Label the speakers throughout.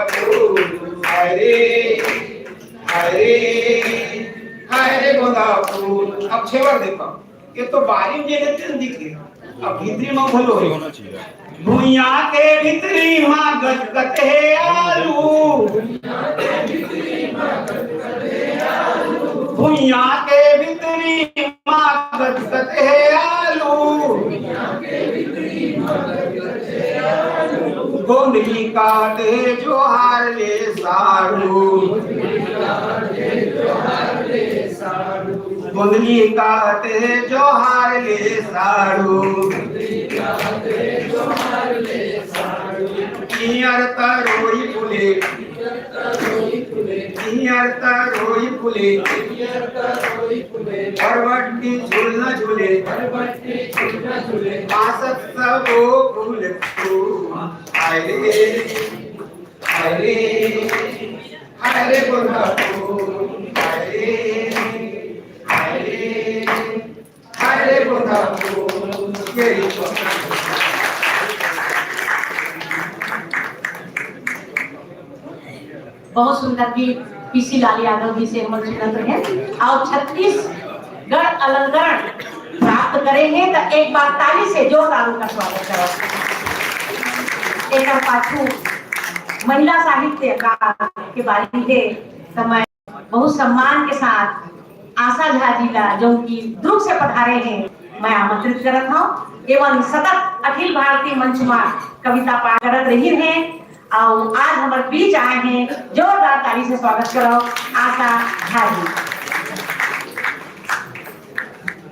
Speaker 1: फूल हरे हरे हरे गोंदा फूल। अब छेवर देखो, ये तो बारी में जगह दिखे, अब भीतरी में भलो होना चाहिए। भुइया के भीतरी मां गदगद है आलू, भुइया के भीतरी मां गदगद है आलू, गोंदली काटे जो हार ले साड़ू, गोंदली काटे जो हार ले साड़ू, नियर तरोई फुले, नियर तरोई फुले, परवट्टी झूलना झूले, आसत सबो फूल हरे हरे हरे गोंदा फूल हरे हरे हरे गोंदा फूल।
Speaker 2: बहुत सुंदर गीत पीसी लाल यादव जी से हम सुनत रहे। और छत्तीसगढ़ अलंकरण प्राप्त करेंगे तो एक बार ताली से जोरदार उनका स्वागत करो। एक पाछू महिला साहित्यकार के बारे में समय बहुत सम्मान के साथ आशा झा जी का जो कि दुर्ग से पधारे हैं मैं आमंत्रित करत हूँ एवं सतत अखिल भारतीय मंच में कविता पाठ करत रही हैं और आज हमारे बीच आए हैं। जोरदार ताली से स्वागत करो आशा झा जी।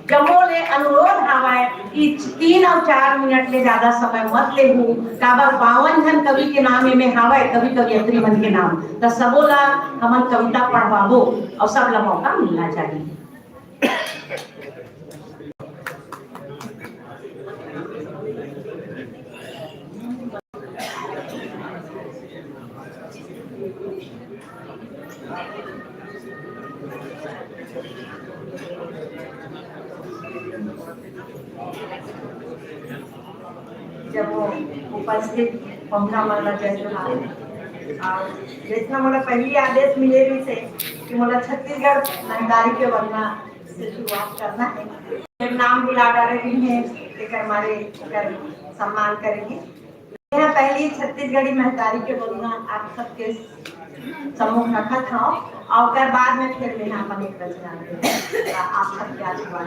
Speaker 2: जमोले अनुरोध हवाए कि 3 और 4 मिनट ले ज्यादा समय मत लेहू काबर 52 जन कवि के नाम में हवाए कवि कवियत्री मन के नाम तो सबोला हमन कविता पढ़वाबो और सब ला मौका मिलना चाहिए। जब वो उपस्थित पहुंचा मला जैसे और जितना मला पहली आदेश मिले भी थे कि मला छत्तीसगढ़ नंदारी के वरना से शुरुआत करना है। नाम बुला रही हैं लेकर हमारे सम्मान करेंगे। यह पहली छत्तीसगढ़ी महतारी के वरना आप सबके सम्मुख रखा था और बाद में फिर मैं अपन एक रचना आप सबके आशीर्वाद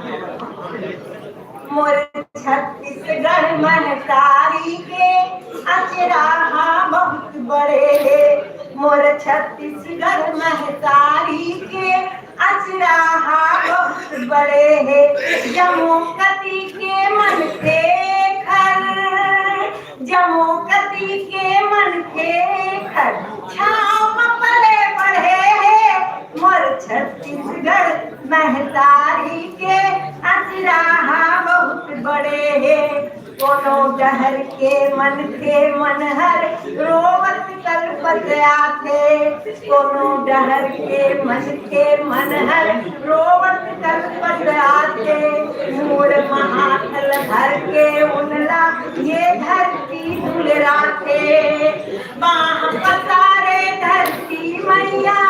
Speaker 2: मोर छत्तीसगढ़ महतारी के अचराहा बहुत बड़े, मोर छत्तीसगढ़ महतारी के अचराहा बहुत बड़े है। जम्मू कती के मन के खर, जम्मू कती के मन के खर छाव पले बढ़े है। मोर छत्तीसगढ़ महतारी के अचराहा बहुत बड़े है। कोनो डहर के मन हर रोवत कल्पत आथे, कोनो डहर के मन हर रोवत कल्पत आथे। मूड महाथल धर के उनला ये धरती दुलराथे, बाह पसारे धरती मैया,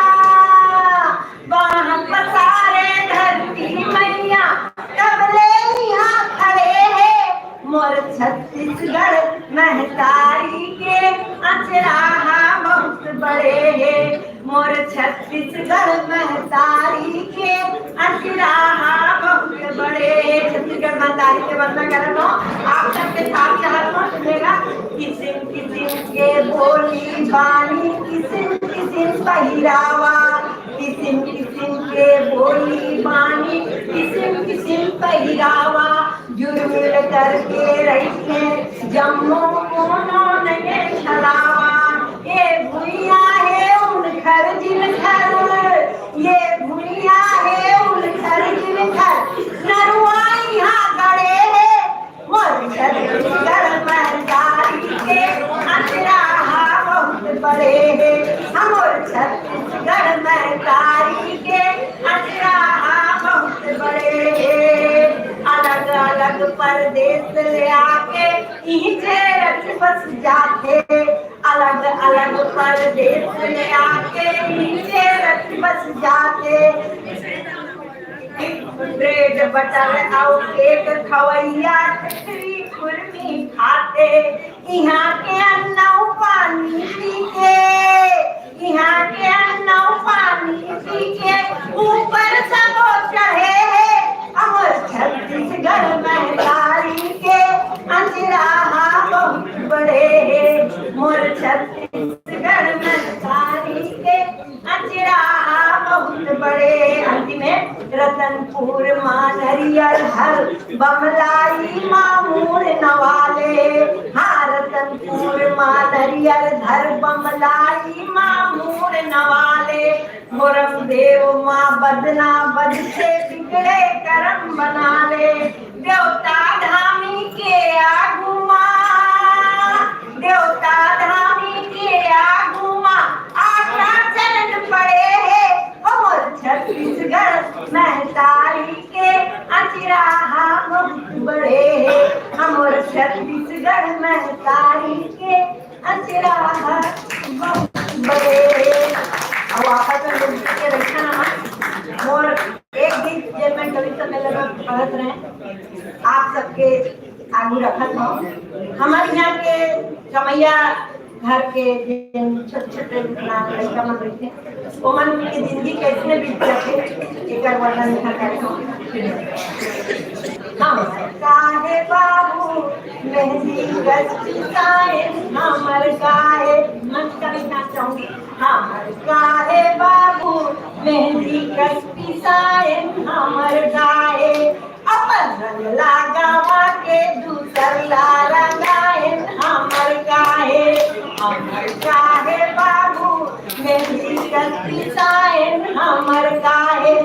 Speaker 2: बाह पसारे धरती मैया कबले यहाँ खड़े है। मोर छत्तीसगढ़ महतारी के अचराहा बहुत बड़े है। मोर छत्तीसगढ़ महतारी के अचराहा बहुत बड़े है। छत्तीसगढ़ महतारी के वर्णन करना आप सबके साथ चाहत सुनेगा। किसिम किसिम के बोली बानी, किसिम किसिम पहिरावा, किसिम किसिम के बोली बानी, किसिम किसिम पहिरावा। जुर्मिल करके रखे जम्मू कोनो नगे छलावा। ये भुइया है उन घर जिन घर, ये भुइया है उन घर जिन घर, नरुआ यहाँ गड़े है। मोर छत्तीसगढ़ महतारी के अचराहा बहुत बड़े है। हमर छत्तीसगढ़ महतारी के अचराहा बहुत बड़े है। अलग अलग परदेश ले आके इसे रच बस जाते, अलग अलग अलग परदेश में आके नीचे रख बस जाते, ब्रेड बटर और केक खवैया खिचड़ी खुरमी खाते, यहाँ के अन्ना पानी पी के, यहाँ के अन्ना पानी पी के ऊपर सब चढ़े है अमर छत्तीसगढ़ महतारी के अंजराहा बहुत बड़े है, मोर छत्तीसगढ़ महतारी के अंजराहा बहुत बड़े। अंतिम में रतनपुर मां नरियल हर बमलाई मामूर नवाले, हाँ रतनपुर मां नरियल धर बमलाई मामूर नवाले, मोरम देव मां बदना बद से बिगड़े करम बना ले, देवता धामी के आगुमा, देवता धामी के आगुमा आशा चरण पड़े है और छत्तीसगढ़ महतारी के अंजराहा बहुत बड़े है, हमर छत्तीसगढ़ महतारी के अंजराहा बहुत बड़े है। अब आपस में के रखना ना और एक दिन जब मैं कवि सम्मेलन में पढ़त रहे आप सबके आगू रखत हो, हमारे यहाँ के कमैया घर के छोटे छोटे लड़का मन रहते वो मन की जिंदगी कैसे बीत जाते एक वर्णन लिखा करता हूँ। हमर काहे बाबू मेहंदी गस्ती साए, हमर काहे मन कविता चाहूंगी, हमर काहे बाबू मेहंदी गस्ती साए, हमर काहे अपन रंग लगावा के दूसर ला रंगाए, हमर काहे बाबू मेहंदी गस्ती साए, हमर काहे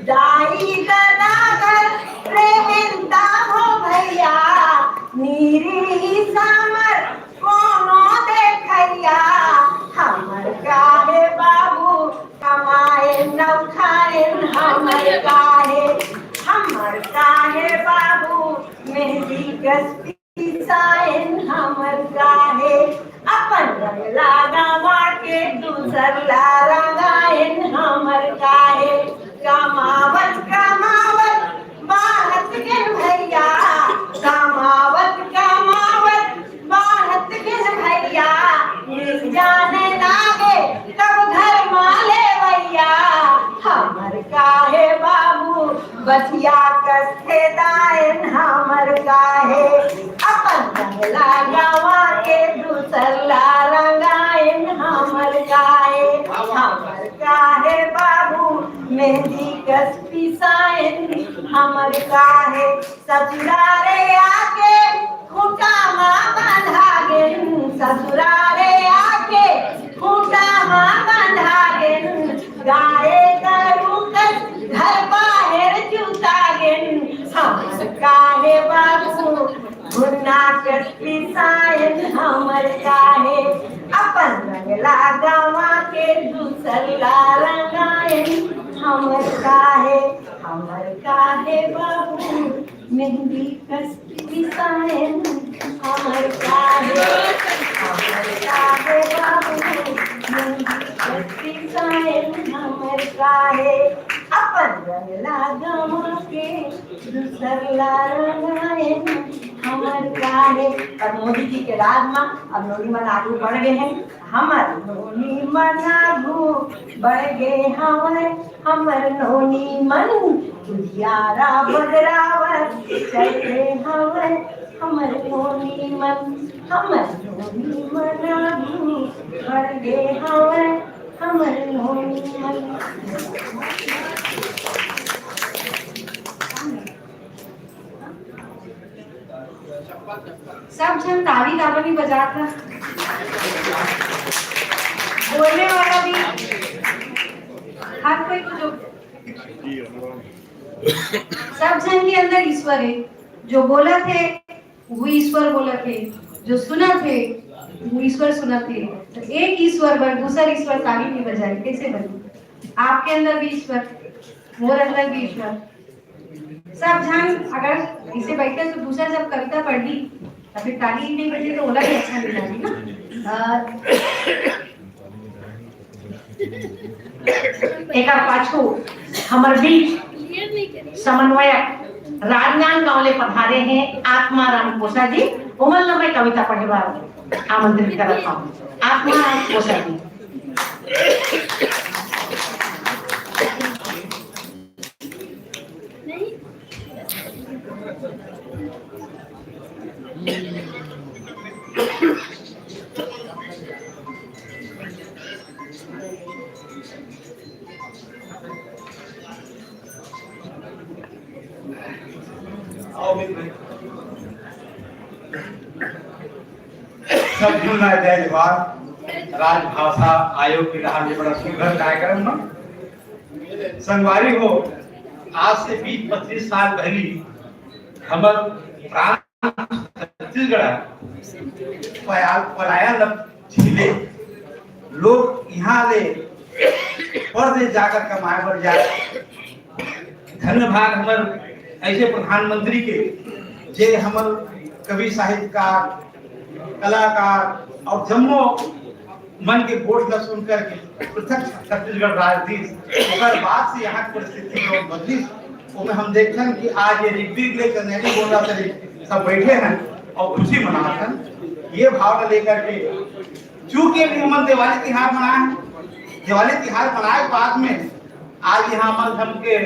Speaker 2: दाई गदागर प्रेमिंदा हो भैया, नीरी समर कोनो देखैया, हमर काहे बाबू कमाए न खाए, हमर काहे बाबू मेहंदी गस्ती साइन, हमर काहे अपन रंग लगावा के दूसर ला रंगाइन, हमर काहे कमावत कमावत बाहत के भैया, कमावत कमावत बाहत के भैया, जाने लागे तब घर माले भैया, हमर काहे बाबू बचिया कस्ते दायन, हमर काहे अपन रंग लगावा के दूसर ला रंगाइन, हमर काहे बाबू मेहंदी गस्ती साइन, हमर काहे ससुरारे आके खूंटा मां बंधा गेन, ससुरारे आके खूंटा मां बंधा गेन, गाए गरू घर बाहर जूता गेन, हमर काहे बाबू गुन्ना गस्ती साइन, हमर काहे अपन रंग लगावा के दूसर ला रंगाइन, हमर काहे बाबू मेहंदी गस्ती साइन, हमर काहे बाबू मेहंदी गस्ती साइन, हमर काहे अपन रंग लगावा के दूसर ला रंगाइन, हमर काहे। और मोदी जी के राज में अब नोनी मन आगू बढ़ गए हैं, हमर नोनी मन आगू बढ़ गए हमारे, हमर नोनी मन उजियारा बदरावत चले हमारे, हमर नोनी मन आगू बढ़ गए हमारे, हमर नोनी मन।
Speaker 3: सब जन ताली ताबा भी बजाता, बोलने वाला भी हर कोई को जो सब जन के अंदर ईश्वर है, जो बोला थे वो ईश्वर बोला थे, जो सुना थे वो ईश्वर सुना थे, तो एक ईश्वर पर दूसरा ईश्वर ताली नहीं बजाए कैसे बने? आपके अंदर भी ईश्वर, मोर अंदर भी ईश्वर, सब जन अगर इसे बैठे तो दूसरा जब कविता पढ़ी अभी ताली ही नहीं बजी तो ओला भी अच्छा नहीं लगी
Speaker 2: एक पाछू हमर बीच समन्वयक राजनांद गांवले पधारे हैं आत्माराम कोसा जी। उमल न मैं कविता पढ़े बार आमंत्रित करता हूँ। आत्माराम कोसा जी।
Speaker 1: सब जुड़ना जय जवाहर राजभाषा आयोग के रहा बड़ा सुंदर कार्यक्रम में संगवारी हो। आज से 20-25 साल पहले हमर प्रांत छत्तीसगढ़ पलायन झीले लोग यहाँ ले परदेश जाकर कमाए पर जाए। धन्यवाद हमर ऐसे प्रधानमंत्री के जे हमर कवि साहित्यकार कलाकार और जम्मो मन के वोट ला सुन करके पृथक छत्तीसगढ़ राजनीति ओकर बाद से यहाँ की परिस्थिति बहुत बदली। उसमें हम देखते कि आज ये ऋग्वेद लेकर नहीं बोल रहा था, सब बैठे हैं और खुशी मनाते हैं। ये भावना लेकर के चूंकि हम दिवाली तिहार मनाए, दिवाली तिहार मनाए बाद में आज यहाँ मध्यम के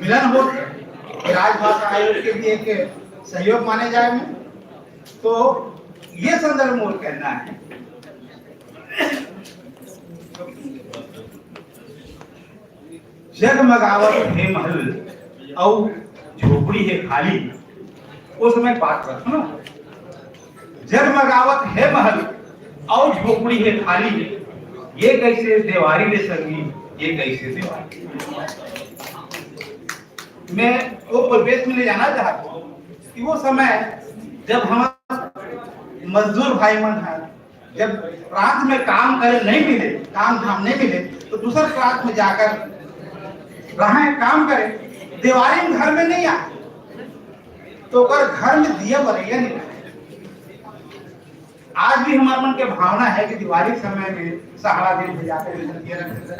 Speaker 1: मिलन हो राजभाषा आयोग के भी एक सहयोग माने जाए में। तो ये संदर्भ में कहना है जगमगावत है महल और झोपड़ी है खाली। उस समय बात रखना, जगमगावत है महल और झोपड़ी है खाली, ये कैसे देवारी ले संगी, ये कैसे देवारी। मैं वो परिवेश में ले जाना चाहता हूँ कि वो समय जब हम मजदूर भाई मन है, जब प्रांत में काम करे नहीं मिले, काम धाम नहीं मिले तो दूसरे प्रांत में जाकर रहे काम करे। दिवाली में घर में नहीं आए तो अगर घर में दिया बरैया नहीं रहे। आज भी हमारे मन के भावना है कि दिवाली समय में सहारा दिन में जाकर दिया रखते थे,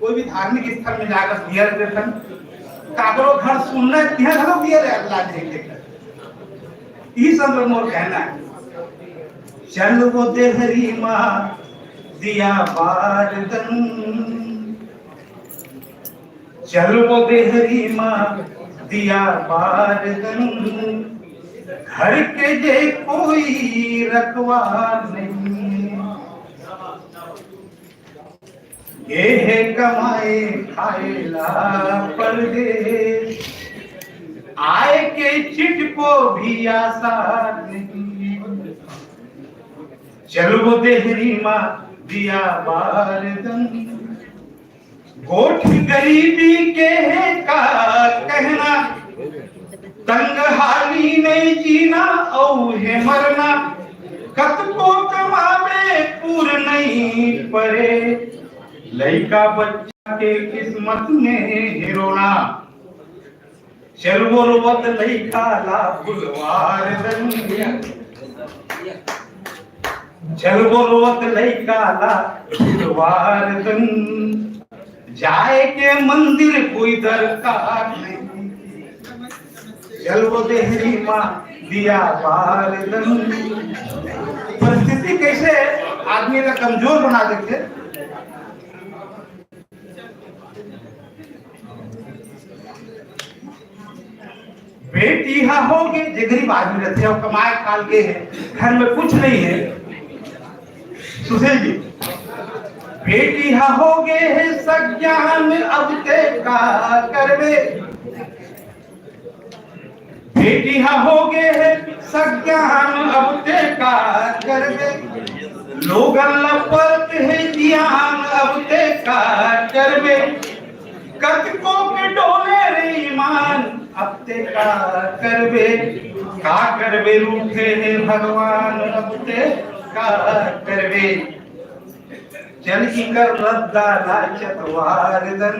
Speaker 1: कोई भी धार्मिक स्थल में जाकर दिया रखते थे। काकरो घर सुनना घर दिया यही संदर्भ मोर कहना है। चल वो देहरी माँ दिया बारदन, चल वो देहरी माँ दिया बारदन, घर के जे कोई रखवार नहीं, ये है कमाए खाएला परदेश, आए के चिट को भी आसार नहीं। चल वो देहरी माँ दिया बारदन, गोठ गरीबी के है का कहना, तंग हाली नहीं जीना और है मरना, कत को कमावे पूर नहीं पड़े, लड़का बच्चा के किस्मत में रोना, चल वो रोवत लड़का ला फुलवार दन, चल वो रोवत लड़का ला फुलवार दन, जाए के मंदिर कोई दरकार नहीं, चल वो देहरी माँ दिया बारदन। परिस्थिति कैसे आदमी का कमजोर बना देते। बेटी हा हो गए जो गरीब आदमी रहते हैं और कमाए खाल के हैं, घर में कुछ नहीं है। सुशील जी, बेटी हा हो गए है सज्ञान अब ते का करवे, बेटी हा हो गए है सज्ञान अब ते का करवे, लोग लपट है ज्ञान अब ते का करवे, कतको के डोले रे ईमान अब ते का करवे, रूठे है भगवान अब ते का करवे, चल की कर रद्दा ला चतवार दन,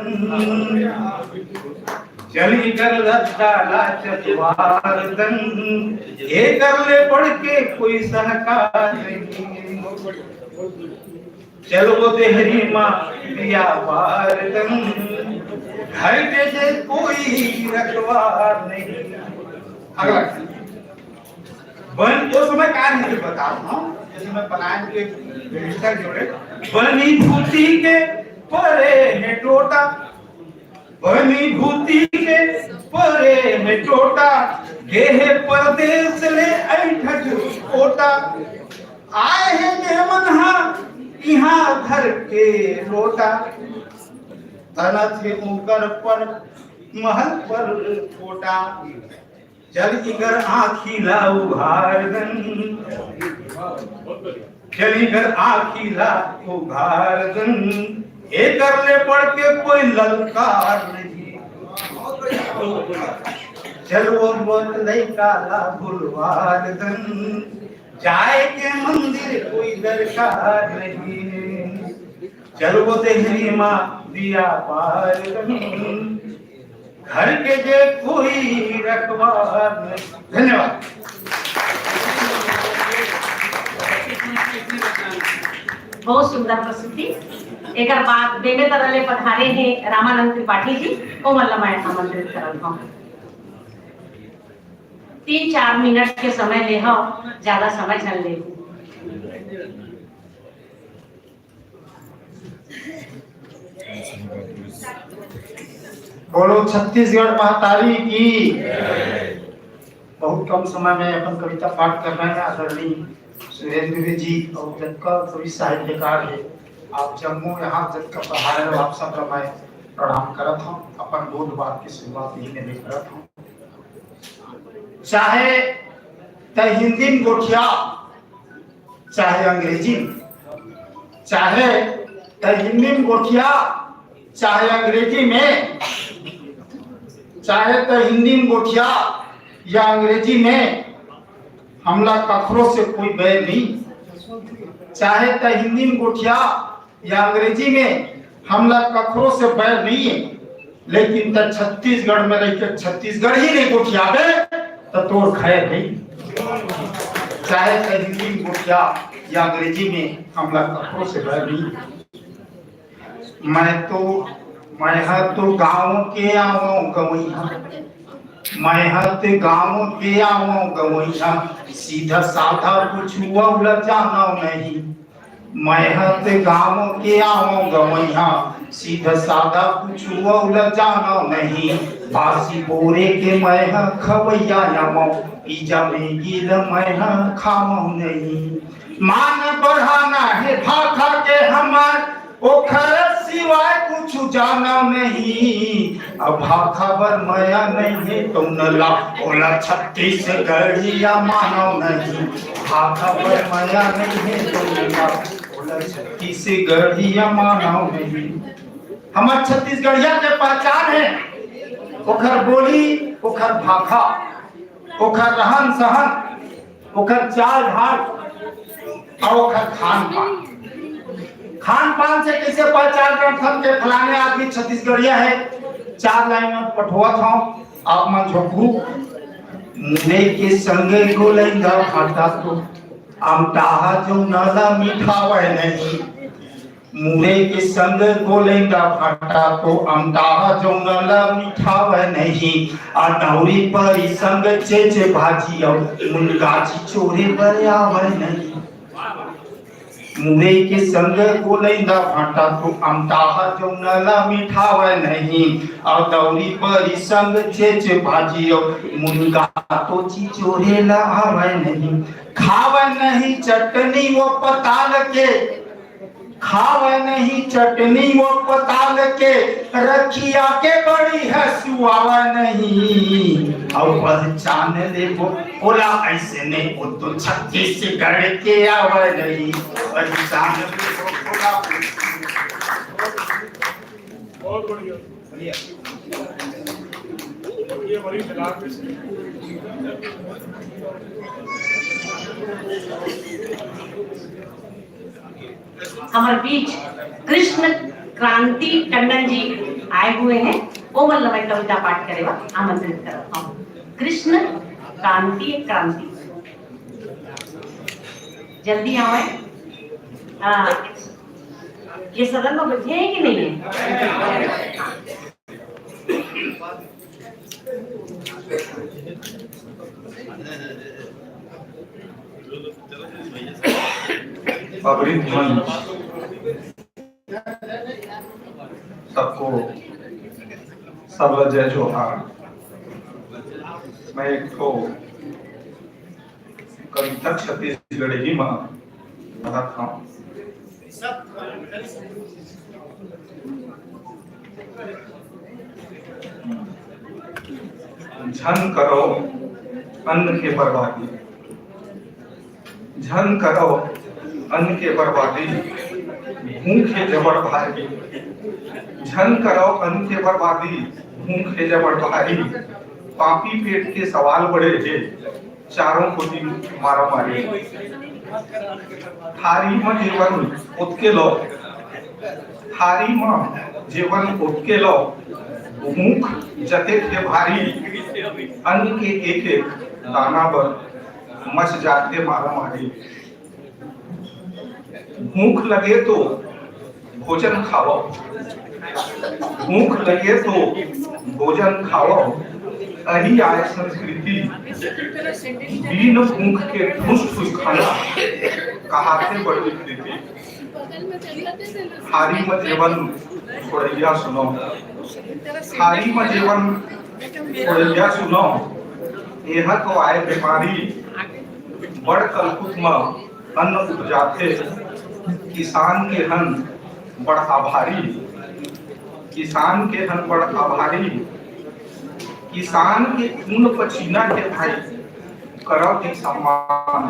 Speaker 1: चली कर डाला चतवारदन, ये कर ले पढ़ के कोई सहकार नहीं। चलो वो देहरी माँ दिया वारदन, घर के जे कोई रखवार नहीं। अगला बन वो समय कार्य नहीं बता रहा हूँ, जैसे मैं पलायन के विचार जोड़े। बनी भूति के परे है टोटा, बनी भूति के परे है टोटा, गेहे परदेश ले ऐठक कोटा। आए हैं मेहमनहा यहाँ घर के लोटा, तना थे ऊपर पर महल पर कोटा। चली कर आखिला उघारदन, चली कर आखिला उघारदन, ये कर ले पढ़ के कोई ललकार नहीं। चलो बोल नहीं काला बुलवारदन, जाए के मंदिर कोई दरकार नहीं। चलो वो देहरी माँ दिया पारदन, घर के जे कोई रखवार नहीं। धन्यवाद।
Speaker 2: बहुत सुंदर प्रस्तुति। एक बाद बेमे तरले पधारे हैं रामानंद त्रिपाठी जी को मतलब मैं आमंत्रित करल हूं। 3-4 मिनट के समय ले हो, ज्यादा समय चल ले।
Speaker 4: बोलो छत्तीसगढ़ महातारी की। बहुत कम समय में अपन कविता पाठ कर रहे हैं आदरणीय सुरेंद्र जी और जनका कवि साहित्यकार है। आप जम्मू यहाँ जनका पढ़ाने वाले आप सब मैं प्रणाम करत हूँ। अपन बोध बात की शुरुआत यही में करत हूँ। चाहे त हिंदी में गोठिया, चाहे अंग्रेजी में, चाहे त हिंदी में गोठिया, चाहे अंग्रेजी में, चाहे तो हिंदी में गोठिया या अंग्रेजी में, हमला कखरों से कोई बैर नहीं। चाहे तो हिंदी में गोठिया या अंग्रेजी में, हमला कखरों से बैर नहीं है। लेकिन तो छत्तीसगढ़ में रहकर छत्तीसगढ़ ही नहीं गोठियावे तो तोड़ खैर नहीं। चाहे तो हिंदी में गोठिया या अंग्रेजी में, हमला कखरों से बैर नहीं। मैं तो गाँव के आवो गवैया, मैं गाँव के आवो गवैया, सीधा साधा कुछ हुआ जाना नहीं। मैं गाँव के आवो गवैया, सीधा साधा कुछ हुआ जाना नहीं। बासी बोरे के मैं खवैया आवो, पिज्जा में गिल मैं खाओ नहीं। मान बढ़ाना है भाखा के हमार, ओखर सिवाय कुछ जाना नहीं। अब खबर मया नहीं है तो नला ओला छत्तीसगढ़िया मानो नहीं। खबर मया नहीं है तो नला ओला छत्तीसगढ़िया मानो नहीं। हमार छत्तीसगढ़िया के पहचान है ओखर बोली, ओखर भाखा, ओखर रहन सहन, ओखर चाल ढाल और ओखर खान पान। खान पान से कैसे पहचान करते हम के फलाने आदमी छत्तीसगढ़िया है। 4 लाइन में पठवत हूँ आप मन झोंकू। मुने के संगे गोलेंगा फाटा तो आमटाहा जो नाला मिठावे नहीं। मुने के संग गोलेंगा फाटा तो आमटाहा जो नाला मिठावे नहीं। अनौरी पर संग चेचे भाजी और मुनगाची चोरे पर आवे नहीं। मुने के संग गोलेंगा फाटा तो आमटाहा जो नाला मिठावे नहीं। और दौरी पर संग चेच भाजी और मुनगा तो चिचोरे ला आवे नहीं। खावे नहीं चटनी वो पताल के, खावे नहीं चटनी वो पताल के, रखिया के बड़ी है सुआवे नहीं। और पहचान ले वो बोला ऐसे नहीं वो तो छत्तीसगढ़ के आवे नहीं। पहचान ले वो बोला।
Speaker 5: बहुत बढ़िया ये बड़ी खिलाफ
Speaker 2: हमारे बीच कृष्ण क्रांति टंडन जी आए हुए हैं। कोमलमय कविता पाठ करेवा आमंत्रित करत हूं। कृष्ण कांति क्रांति, जल्दी आवे। ये सदन में बैठे हैं कि नहीं है?
Speaker 4: अवृत मंच सबको जय जोहार। मैं एक तो कविता छत्तीसगढ़ी में पढ़ता हूँ। झन करो अन्न के बर्बादी, झन करो अन्न के बर्बादी, भूखे जबर भारी, झन करो अन्न के बर्बादी, भूखे जबर भारी, पापी पेट के सवाल बड़े है, चारों को दिन मारा मारी, थारी में जीवन उत्के लो, थारी में जीवन उत्के लो, भूख जते थे भारी, अन्न के एक एक दाना पर मच जाते मारा मारी, भूख लगे तो भोजन खाओ, भूख लगे तो भोजन खाओ, अही आय संस्कृति, दीन भूख के ठूस ठूस खाना, कहाते बड़ी कृति, थारी में जीवन थोड़िया सुनो, थारी में जीवन थोड़िया सुनो, यह तो आए बीमारी, बड़ कलकुत में अन्न उपजाते, किसान के हन बड़ आभारी, किसान के हन बड़ आभारी, किसान के खून पसीना के भाई करो दी सम्मान,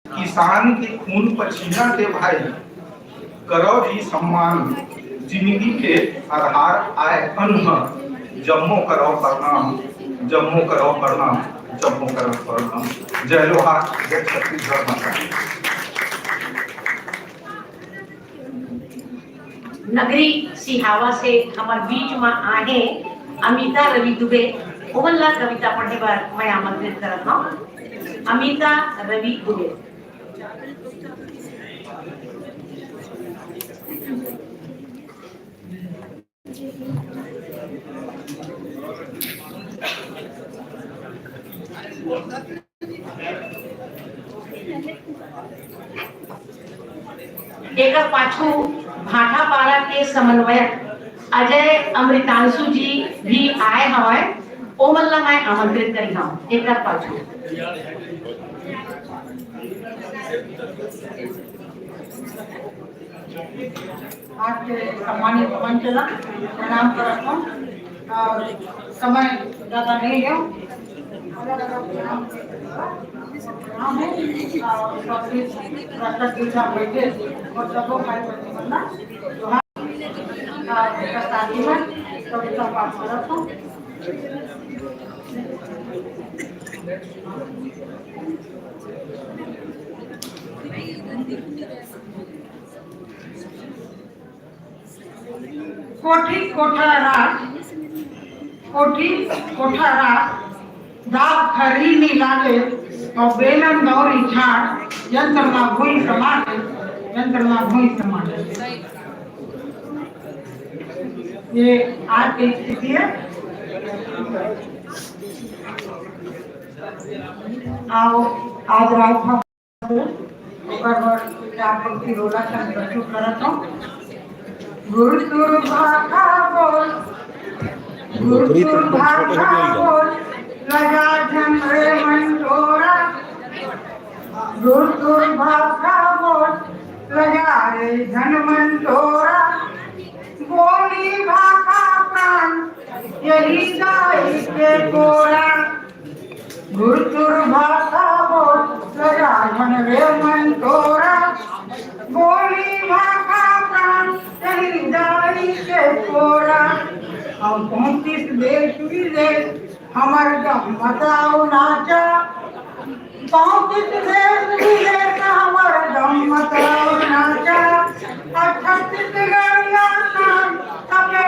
Speaker 4: किसान के खून पसीना के भाई करो दी सम्मान, जिंदगी के आधार आए अन्न, जम्मो करो प्रणाम, जम्मो करो प्रणाम, जम्मो करो प्रणाम। जय जोहार, जय छत्तीसगढ़ माता।
Speaker 2: नगरी सिहावा से हमारे बीच में आगे अमिता रवि दुबे कोमलला कविता पढ़े बार मैं आमंत्रित करता हूँ। अमिता रवि दुबे। एक पाछू भाटापारा के समन्वयक अजय अमृतांशु जी भी आए हवे, ओमल्ला मैं आमंत्रित करी हूं। एक पाछू
Speaker 6: आज के सम्मानित मंचला प्रणाम करता हूँ और समय ज़्यादा नहीं है। कविता पाठ करता हूँ। कोठी कोठारा, कोठी कोठारा, दाब खरी नी लागे और बेलन गौरी झाड़, यंत्र में भूई समाटे, यंत्र में भूई समाटे। ये आज की स्थिति है। आओ आज रात पंक्ति रोला प्रस्तुत करता हूँ। गुरु तुर भाषा बोल, गुरु तुर भाषा बोल, लगा जन रे मंडोरा, गुरु तुर भाषा बोल, लगा रे धन मंडोरा, बोली भाषा प्राण यही दाई के कोरा, गुरु तुर भाषा बोल, लगा धन रे मंडोरा, बोली भाषा प्राण यही दाई के कोरा। और 35 देश विदेश हमार गम बताओ नाचा, 35 देश विदेश हमार गम बताओ नाचा, 38 गड़िया नाम सबे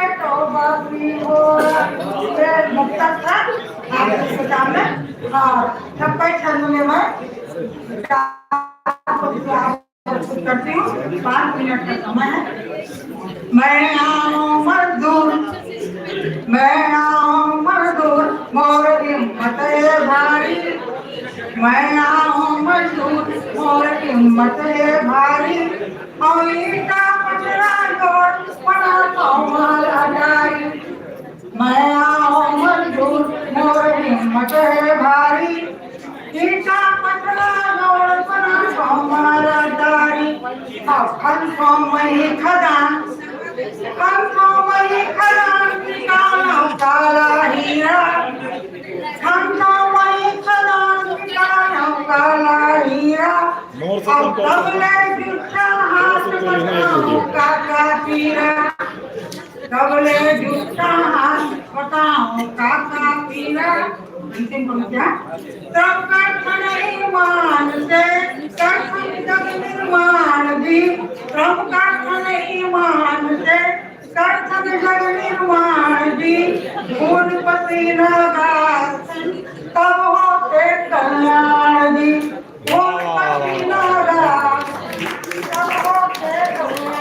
Speaker 6: हाँ, जब कई छंद में करती हूँ, 5 मिनट का समय है। मैं आऊं मजदूर, मैं आऊं मजदूर, मोर हिम्मत है भारी। मैं आऊं मजदूर, मोर हिम्मत है भारी। और ईटा पचरा जोड़ बना हमारा डारी। मैं आऊं मजदूर, मोर हिम्मत है भारी। ईटा पचरा जोड़ बना हमारा डारी। और खनों में खदान, खनों में खदान, काला काला हीरा। खनों में खदान, काला हीरा। और तबले जूठा हाथ बताऊं काका पीरा। तबले जूठा हाथ बताऊं काका पीरा। तब कठन ईमान से कठन जग निर्माण भी। तब कठन ईमान से कठन जग निर्माण भी। खून पसीना गासन तब होते कल्याण जी। खून पसीना गासन तब होते कल्याण।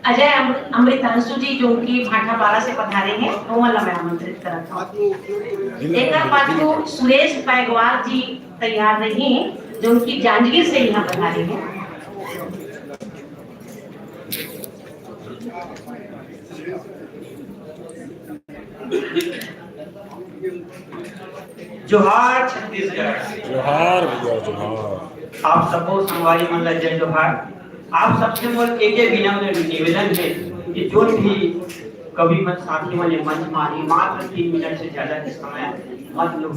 Speaker 2: अजय अमृतांशु जी जो कि भाटापारा से पधारे हैं, वो मतलब मैं आमंत्रित करता हूँ। एक पाछू सुरेश पैगवार जी तैयार रही, जो उनकी जांजगीर से यहाँ पधारे हैं।
Speaker 1: जोहार छत्तीसगढ़।
Speaker 5: जोहार भैया जोहार।
Speaker 1: आप सबको संगवारी मन जय जोहार। आप सबसे मोर एक विनम्र निवेदन है कि जो भी कभी मत साथी वाले मंच मारी मात्र 3 मिनट से ज्यादा के समय मत लो।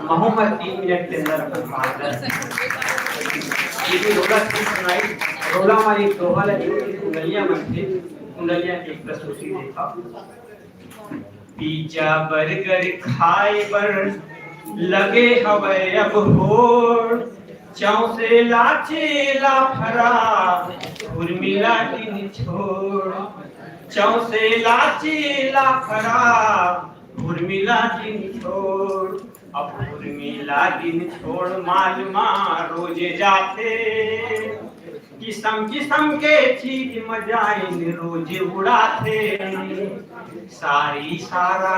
Speaker 1: महू में 3 मिनट के अंदर अपन बात कर। ये भी रोला की सुनाई, रोला हमारी दोहा लगी कुंडलिया मन थे, कुंडलिया की प्रस्तुति देखा। पिज्जा बर्गर खाए पर लगे हवे अब होड़। चौसे लाचेला फरा उर्मिला की निछोड़। चौसे लाचेला फरा उर्मिला की निछोड़। अब उर्मिला की निछोड़ मालूमा रोजे जाते। किस्म किस्म के चीज मजाइन रोज उड़ाते। सारी सारा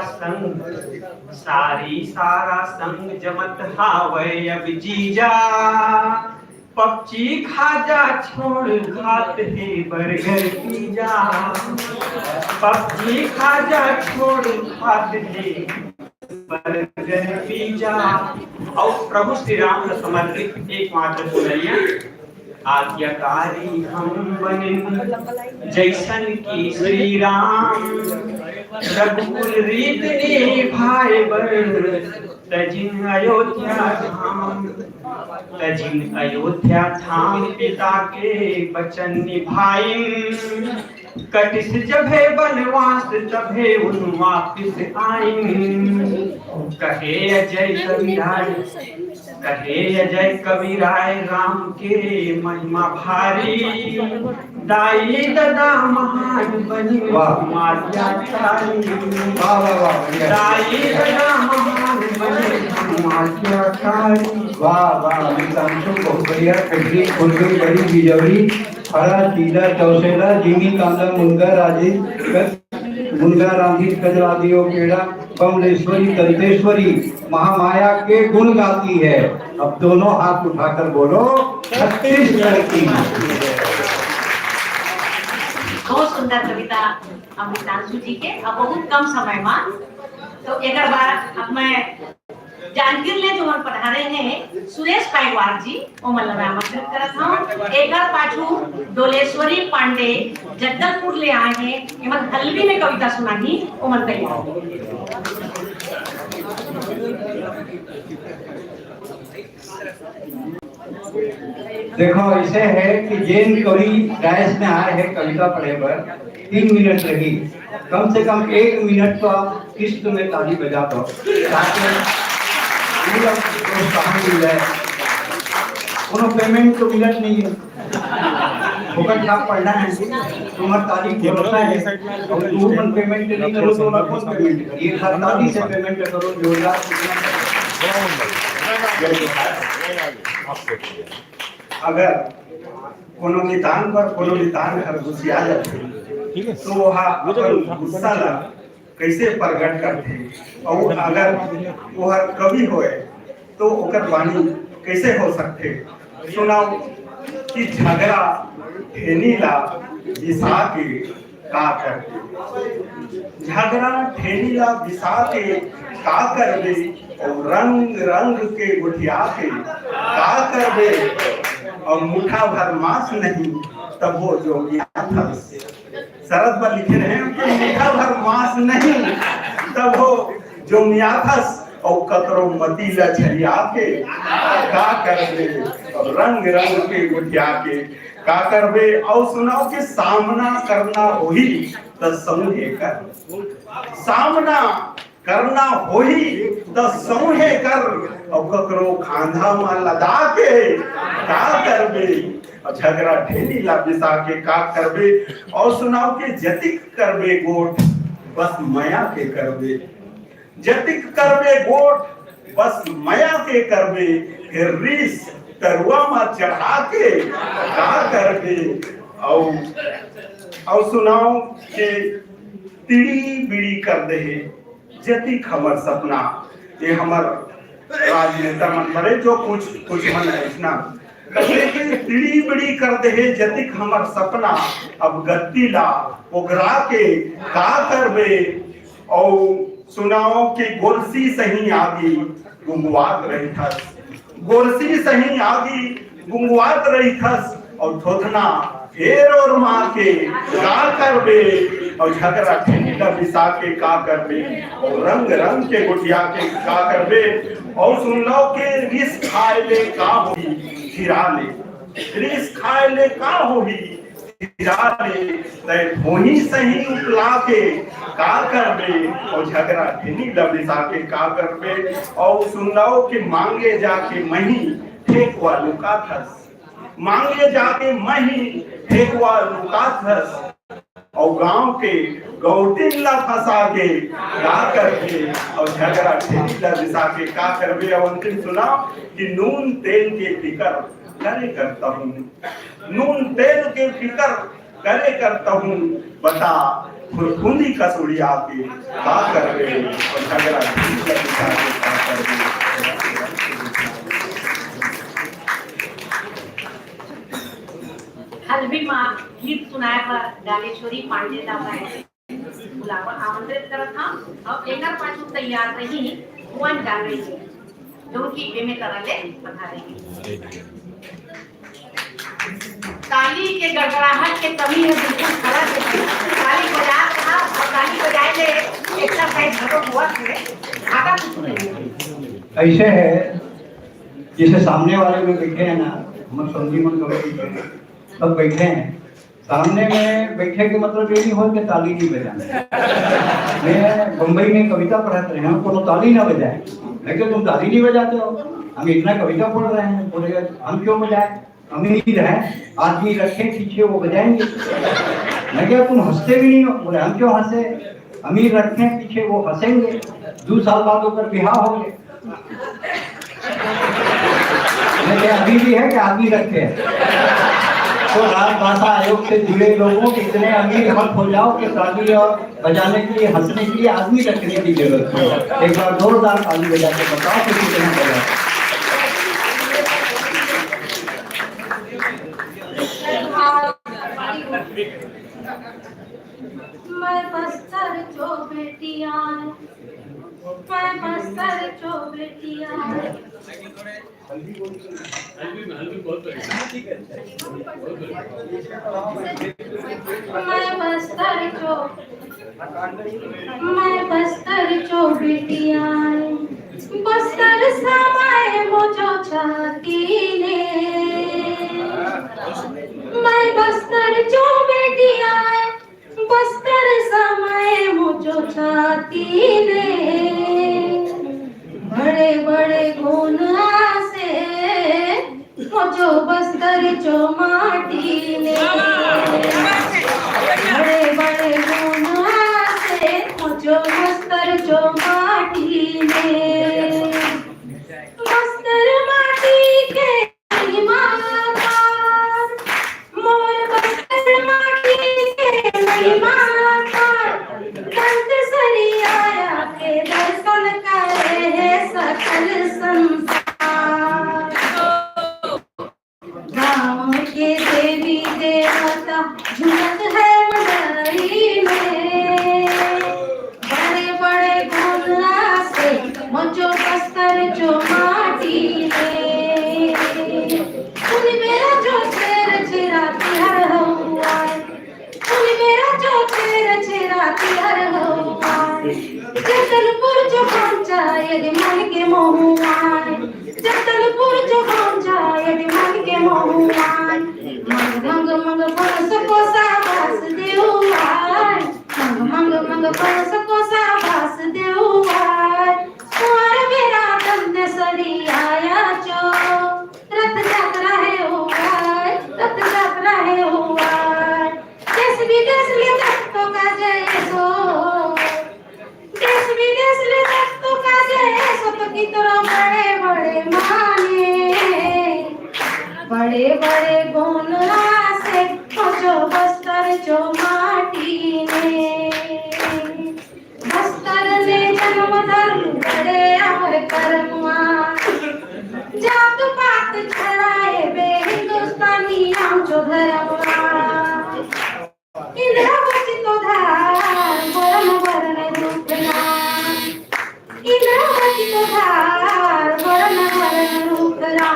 Speaker 1: संग जमत हावे अब जीजा। पक्षी खाजा छोड़ खात है बर्गर पिज्जा। पक्षी खाजा छोड़ खात है बर्गर पिज्जा। और प्रभु श्री राम का समर्पित एकमात्र बोलिया। आज्ञाकारी हम बने जैसन की श्री राम। रघुकुल रीत निभाए बर तजिन अयोध्या धाम। तजिन अयोध्या धाम पिता के वचन निभाइन। कटिस जभे बनवास तभे उन वापिस आइन। कहे अजय कविराय, कहे अजय कविराय राम के महिमा भारी। दाई ददा महान बनी मात्याचारी। दाई ददा महान बनी मात्याचारी।
Speaker 7: वाह वाह अमृतांशु बहुत बढ़िया। कटरी खुलगई बड़ी बिजौरी हरा चीला चौसेला जिमी कांदा मुनगा राजी मुनगा राधी कजरादियों केड़ा कमलेश्वरी दंतेश्वरी महामाया के गुण गाती है। अब दोनों हाथ उठाकर बोलो छत्तीसगढ़ की।
Speaker 2: बहुत सुंदर कविता अमृतांशु जी के। अब बहुत कम समय में तो एक बार अब मैं जानकीर ले जो पढ़ारे हैं सुरेश पैगवार जी वो मतलब आमंत्रित करत हूं। एक पाछू डोलेश्वरी पांडे जगदलपुर ले आए हैं। एमन हल्वी में कविता सुनाही वो मन तैयार।
Speaker 7: देखो ऐसे है कि जैन कवि डायस में आए हैं कविता पढ़े पर 3 मिनट लगी। कम से कम 1 मिनट तो आप किस्त में ताली बजा दो ताकि प्रोत्साहन मिल जाए। कोनो पेमेंट तो मिलत नहीं है फोकट का पढ़ना है तुम्हार तारीख भरोसा है और तू मन पेमेंट नहीं करो तो ना कौन पेमेंट करिए तारीख से पेमेंट करो जोरदार अगर कोनो निदान पर कोनो निदान हर गुस्सा जाते तो वहाँ अपन गुस्सा ला कैसे प्रकट करते और अगर वो हर कवि होए तो ओकर वाणी कैसे हो सकते सुनाओ कि झगड़ा ठेनीला बिसा के का करते झगड़ा ठेनीला बिसा के का करबे और रंग रंग के गुठिया के का करबे और मुठा भर मांस नहीं तब वो जो था शरद पर लिखे रहे हैं कि मुठा भर मांस नहीं तब वो जो मियाथस और कतरो मती लछरिया के का करबे और रंग रंग के गुठिया के का करबे और सुनाओ कि सामना करना होही तो समूहे कर सामना करना होही तो समूहे कर और ककरो खांधा में लदा के का करबे और झगड़ा ढेली ला बिसा के का करबे और सुनाओ कि जतिक करबे गोट बस माया के करबे जतिक करबे गोट बस माया के करबे फिर रीस तरुआ में चढ़ा के का करबे और सुनाओ कि तिड़ी बिड़ी कर दे जतिक हमर सपना ये हमर राजनेता मन बड़े जो कुछ मन है इतना लेकिन तिड़ी बिड़ी कर दे जतिक हमर सपना अब गत्ती ला उगरा के का करबे और सुनाओ कि गोरसी सही आगी गुंगवात रही थस गोरसी सही आगी गुंगवात रही थस और थोथना फेर और मार के का करबे और झगड़ा ठेला बिसा के का करबे और रंग रंग के गुठिया के का करबे और सुन लो के रिस खाए ले का होगी खिरा ले रिस खाए ले का होगी खिरा ले तय होही सही उपला के का करबे और झगड़ा ठेला बिसा के का करबे और सुन लो कि मांगे जाके मही ठेकवा लुका थस मांगे जाके मही ठेकवा लुका थस और गांव के गौटिला फंसा के का करके और झगड़ा ठेला बिसा के का करबे और अंतिम सुना कि नून तेल के फिकर करे करता हूँ नून तेल के फिकर करे करता हूँ बता खुरखुंदी कसुड़िया के का करबे और झगड़ा ठेला बिसा के का करबे
Speaker 2: हलवी माँ गीत सुनाए पर डालेश्वरी पांडे बुलावा आमंत्रित करत था और एकर पाछू तैयार रही वन डाल रही है जो की में करले पधारेगी ताली के गड़गड़ाहट के कमी है बिल्कुल खड़ा है ताली बजा रहा और ताली बजाए ले एक्सरसाइज करो हुआ है आगा कुछ नहीं
Speaker 7: ऐसे है जैसे सामने वाले में बैठे हैं ना हम संजी मन कभी सब बैठे हैं सामने में बैठे के मतलब ये नहीं हो कि ताली नहीं बजाना मैं मुंबई में कविता पढ़ाते रहे हैं कोनो ताली ना बजाए लेकिन तुम ताली नहीं बजाते हो हम इतना कविता पढ़ रहे हैं बोलेगा हम क्यों बजाए अमीर है आदमी रखे पीछे वो बजाएंगे मैं क्या तुम हंसते भी नहीं हो बोले हम क्यों हंसे अमीर रखे पीछे वो हंसेंगे 2 साल बाद होकर बिहार होंगे अभी भी है कि आदमी रखे हैं तो राज भाषा आयोग से जुड़े लोगों के इतने अमीर मत हो जाओ कि ताली और बजाने के लिए हंसने के लिए आदमी रखने की जरूरत है एक बार जोरदार ताली बजा के बताओ कि कितना बजा
Speaker 3: मैं बस्तर जो बेटिया मैं बस्तर जो बेटिया मैं बस्तर जो बेटिया बस्तर समाए मुझो छाती ने मैं बस्तर जो बेटिया बस्तर समाए मुझो छाती ने बड़े बड़े गुना से मुझो पहुंचो बस्तर चौमाटी ने, बड़े बड़े गुना से पहुंचो बस्तर चौमाटी ने। बस्तर माटी के महिमाकार, मोर बस्तर माटी के महिमाकार, दंत सरिया के दर्शन करे है सकल संसार। गाँव के देवी देवता झूमत है मंडली में, बड़े बड़े गुना से मुझो बस्तर चौमाटी में। सुन मेरा जो शेर चिराती हर हुआ, सुन मेरा जो शेर चिराती हर हुआ, जगदलपुर जो पहुंचा यदि मन के मोहुआन, जगदलपुर जो पहुंचा यदि मन के मोहुआन। मंग मंग मंग परस को साबास देउआय, मंग मंग मंग परस को साबास देउआय। कुंवर मेरा दंत सरियाया चो, रथ यात्रा है हुआय, रथ यात्रा है हुआय। देश विदेश ले भक्तों का जय सो, देश विदेश ले भक्तों का जय सो, तो की तरह बड़े बड़े माने, बड़े बड़े गुना से पहुंचो बस्तर चौमाटी ने। बस्तर ने जन्म धर्म बड़े अमर कर्मा, जात पात छड़ाए बे हिंदुस्तानी नाम जो धर्मा। इंद्रावती तो धार वरण वरण रूपना, इंद्रावती तो धार वरण वरण रूपना।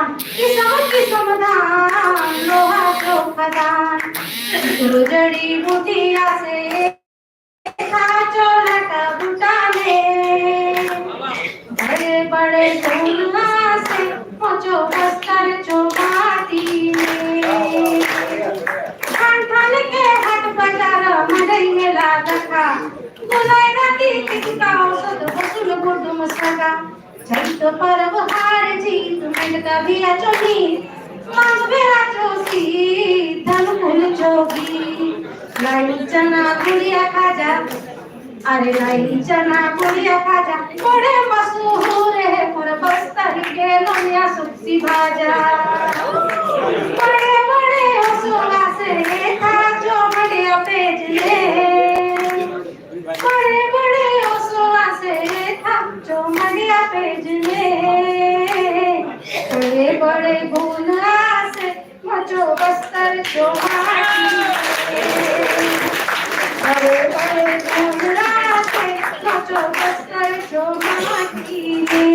Speaker 3: किसम धान लोहा को खदान, जड़ी बूटिया से चोला का बूटा में। बड़े बड़े गुना से पहुंचो बस्तर चौमाटी में। खान खान के हाट बाजार मंडई में लागता, बुलाए राती किसका औसत वसूल गुड मसका। चैत पर्व हार जीत मिट का भी अचोगी, मांग बेरा चोसी धन फूल जोगी। लाई चना गुड़िया खाजा, अरे लाई चना गुड़िया खाजा, बड़े मशहूर है पर बस्तर के लोनिया सुखसी भाजा। बड़े बड़े हसुआ से था जो बढ़िया पेज ले, बड़े बड़े हसुआ से था जो बढ़िया पेज ले। बड़े बड़े गुना से मचो बस्तर चौमाटी में, बड़े बड़े गुना से मचो बस्तर चौमाटी में।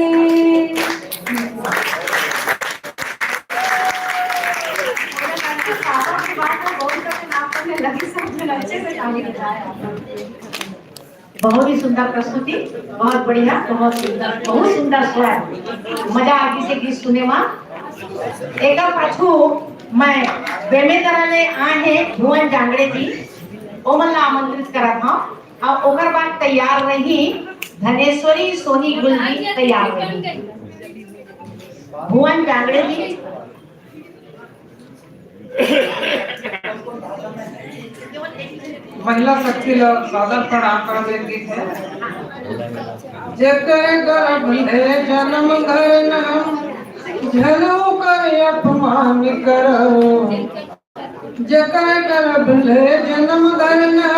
Speaker 2: बहुत ही सुंदर प्रस्तुति, बहुत बढ़िया, बहुत सुंदर स्वर, मजा आगी से गीत सुने मां। एक पाछू मैं बेमेतरा ने आहे भुवन जांगड़े जी ओमन ला आमंत्रित करा था, और ओकर बाद तैयार रही धनेश्वरी सोनी गुल जी तैयार रही। भुवन जांगड़े जी
Speaker 6: महिला शक्ति ला सादर प्रणाम कर देती है। जेकर गर्भ ले जन्म धरना, झलो कर अपमान करो। जेकर गर्भ ले जन्म धरना,